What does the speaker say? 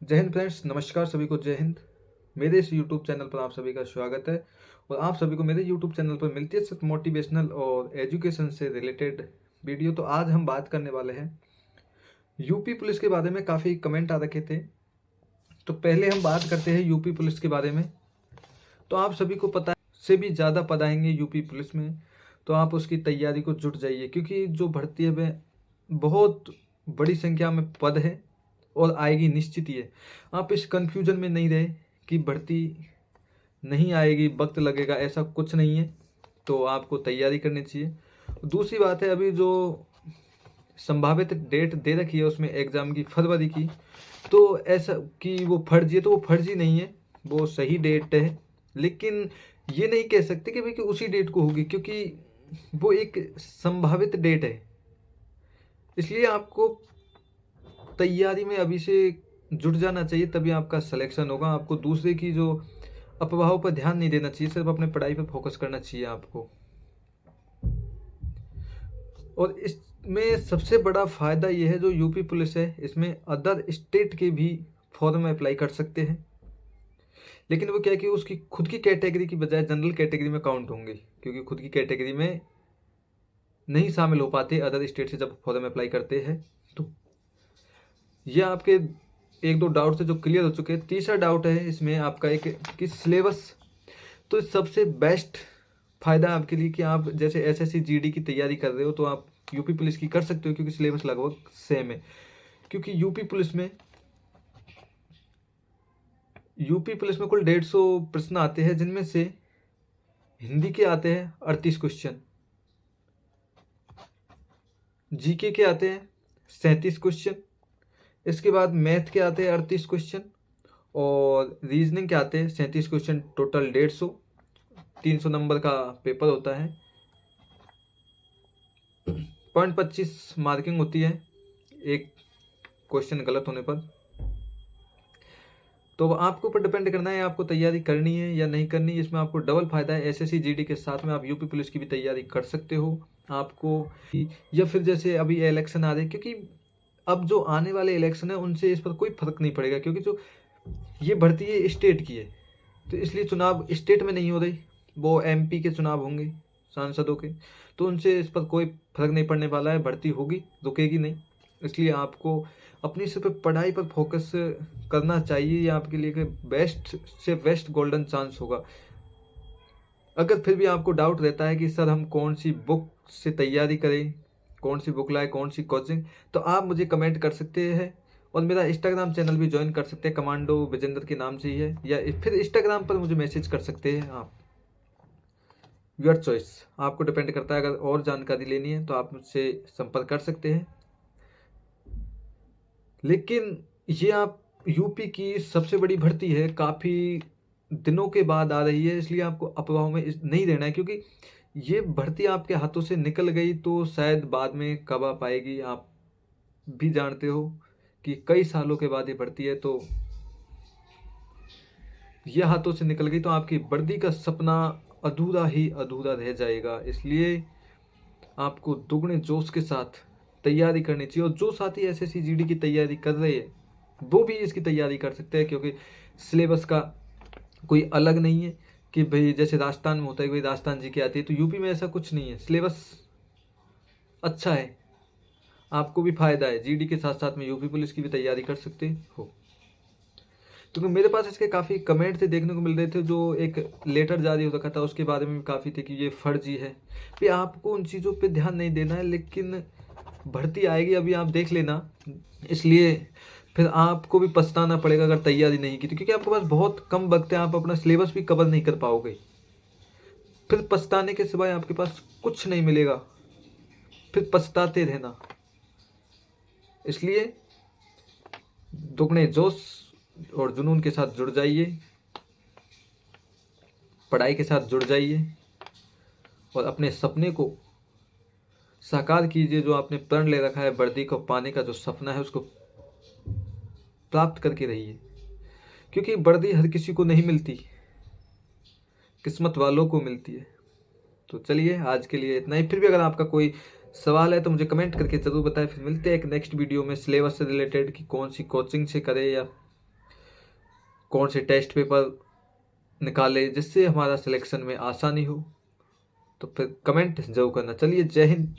जय हिंद फ्रेंड्स, नमस्कार सभी को। जय हिंद। मेरे इस यूट्यूब चैनल पर आप सभी का स्वागत है और आप सभी को मेरे यूट्यूब चैनल पर मिलती है सिर्फ मोटिवेशनल और एजुकेशन से रिलेटेड वीडियो। तो आज हम बात करने वाले हैं यूपी पुलिस के बारे में। काफ़ी कमेंट आ रखे थे, तो पहले हम बात करते हैं यूपी पुलिस के बारे में। तो आप सभी को पता है, से भी ज़्यादा पद आएंगे यूपी पुलिस में, तो आप उसकी तैयारी को जुट जाइए, क्योंकि जो भर्ती है वह बहुत बड़ी संख्या में पद है और आएगी निश्चित ही है। आप इस कंफ्यूजन में नहीं रहे कि भर्ती नहीं आएगी, वक्त लगेगा, ऐसा कुछ नहीं है। तो आपको तैयारी करनी चाहिए। दूसरी बात है, अभी जो संभावित डेट दे रखी है उसमें एग्ज़ाम की फरवरी की, तो ऐसा कि वो फर्जी है, तो वो फर्जी नहीं है, वो सही डेट है। लेकिन ये नहीं कह सकते कि भाई कि उसी डेट को होगी, क्योंकि वो एक संभावित डेट है। इसलिए आपको तैयारी में अभी से जुट जाना चाहिए, तभी आपका सिलेक्शन होगा। आपको दूसरे की जो अफवाहों पर ध्यान नहीं देना चाहिए, सिर्फ अपने पढ़ाई पर फोकस करना चाहिए आपको। और इसमें सबसे बड़ा फ़ायदा ये है, जो यूपी पुलिस है इसमें अदर स्टेट के भी फॉर्म अप्लाई कर सकते हैं। लेकिन वो क्या है कि उसकी खुद की कैटेगरी की बजाय जनरल कैटेगरी में काउंट होंगे, क्योंकि खुद की कैटेगरी में नहीं शामिल हो पाते अदर स्टेट से जब फॉर्म अप्लाई करते हैं। तो ये आपके एक दो डाउट थे जो क्लियर हो चुके हैं। तीसरा डाउट है इसमें आपका एक कि सिलेबस। तो सबसे बेस्ट फ़ायदा आपके लिए कि आप जैसे एसएससी जीडी की तैयारी कर रहे हो, तो आप यूपी पुलिस की कर सकते हो, क्योंकि सिलेबस लगभग सेम है। क्योंकि यूपी पुलिस में कुल 150 प्रश्न आते हैं, जिनमें से हिंदी के आते हैं 38 क्वेश्चन, जीके के आते हैं 37 क्वेश्चन, इसके बाद मैथ के आते हैं 38 क्वेश्चन, और रीजनिंग के आते हैं 37 क्वेश्चन। टोटल 150, 300 नंबर का पेपर होता है। 0.25 मार्किंग होती है एक क्वेश्चन गलत होने पर। तो आपके ऊपर डिपेंड करना है आपको तैयारी करनी है या नहीं करनी। इसमें आपको डबल फायदा है, एसएससी जीडी के साथ में आप यूपी पुलिस की भी तैयारी कर सकते हो आपको। या फिर जैसे अभी इलेक्शन आ रहे, क्योंकि अब जो आने वाले इलेक्शन है उनसे इस पर कोई फर्क नहीं पड़ेगा, क्योंकि जो ये भर्ती है स्टेट की है, तो इसलिए चुनाव स्टेट में नहीं हो रही, वो एमपी के चुनाव होंगे सांसदों के, तो उनसे इस पर कोई फर्क नहीं पड़ने वाला है। भर्ती होगी, रुकेगी नहीं। इसलिए आपको अपनी सिर्फ पढ़ाई पर फोकस करना चाहिए। ये आपके लिए बेस्ट से बेस्ट गोल्डन चांस होगा। अगर फिर भी आपको डाउट रहता है कि सर हम कौन सी बुक से तैयारी करें, कौन सी बुक लाए, कौन सी कोचिंग, तो आप मुझे कमेंट कर सकते हैं और मेरा इंस्टाग्राम चैनल भी ज्वाइन कर सकते हैं, कमांडो विजेंद्र के नाम से ही है, या फिर इंस्टाग्राम पर मुझे मैसेज कर सकते हैं आप। योर चॉइस, आपको डिपेंड करता है। अगर और जानकारी लेनी है तो आप मुझसे संपर्क कर सकते हैं। लेकिन ये आप यूपी की सबसे बड़ी भर्ती है, काफ़ी दिनों के बाद आ रही है, इसलिए आपको अफवाहों में नहीं रहना है, क्योंकि ये भर्ती आपके हाथों से निकल गई तो शायद बाद में कब आ पाएगी। आप भी जानते हो कि कई सालों के बाद ये भर्ती है, तो ये हाथों से निकल गई तो आपकी वर्दी का सपना अधूरा ही अधूरा रह जाएगा। इसलिए आपको दुगने जोश के साथ तैयारी करनी चाहिए। और जो साथी एसएससी जीडी की तैयारी कर रहे हैं वो भी इसकी तैयारी कर सकते हैं, क्योंकि सिलेबस का कोई अलग नहीं है कि भाई जैसे राजस्थान में होता है, कोई राजस्थान जी की आती है, तो यूपी में ऐसा कुछ नहीं है। सिलेबस अच्छा है, आपको भी फायदा है। जीडी के साथ साथ में यूपी पुलिस की भी तैयारी कर सकते हो। क्योंकि मेरे पास इसके काफ़ी कमेंट थे देखने को मिल रहे थे, जो एक लेटर जारी हो रखा था उसके बारे में काफ़ी थे कि ये फर्जी है। भी आपको उन चीज़ों पे ध्यान नहीं देना है, लेकिन भर्ती आएगी, अभी आप देख लेना। इसलिए फिर आपको भी पछताना पड़ेगा अगर तैयारी नहीं की, तो क्योंकि आपके पास बहुत कम वक्त है, आप अपना सिलेबस भी कवर नहीं कर पाओगे। फिर पछताने के सिवाय आपके पास कुछ नहीं मिलेगा, फिर पछताते रहना। इसलिए दुगने जोश और जुनून के साथ जुड़ जाइए, पढ़ाई के साथ जुड़ जाइए और अपने सपने को साकार कीजिए। जो आपने प्रण ले रखा है, वर्दी को पाने का जो सपना है, उसको प्राप्त करके रहिए, क्योंकि वर्दी हर किसी को नहीं मिलती, किस्मत वालों को मिलती है। तो चलिए आज के लिए इतना ही। फिर भी अगर आपका कोई सवाल है तो मुझे कमेंट करके ज़रूर बताएं। फिर मिलते हैं एक नेक्स्ट वीडियो में सिलेबस से रिलेटेड कि कौन सी कोचिंग से करें या कौन से टेस्ट पेपर निकाले जिससे हमारा सिलेक्शन में आसानी हो। तो फिर कमेंट जरूर करना। चलिए, जय हिंद।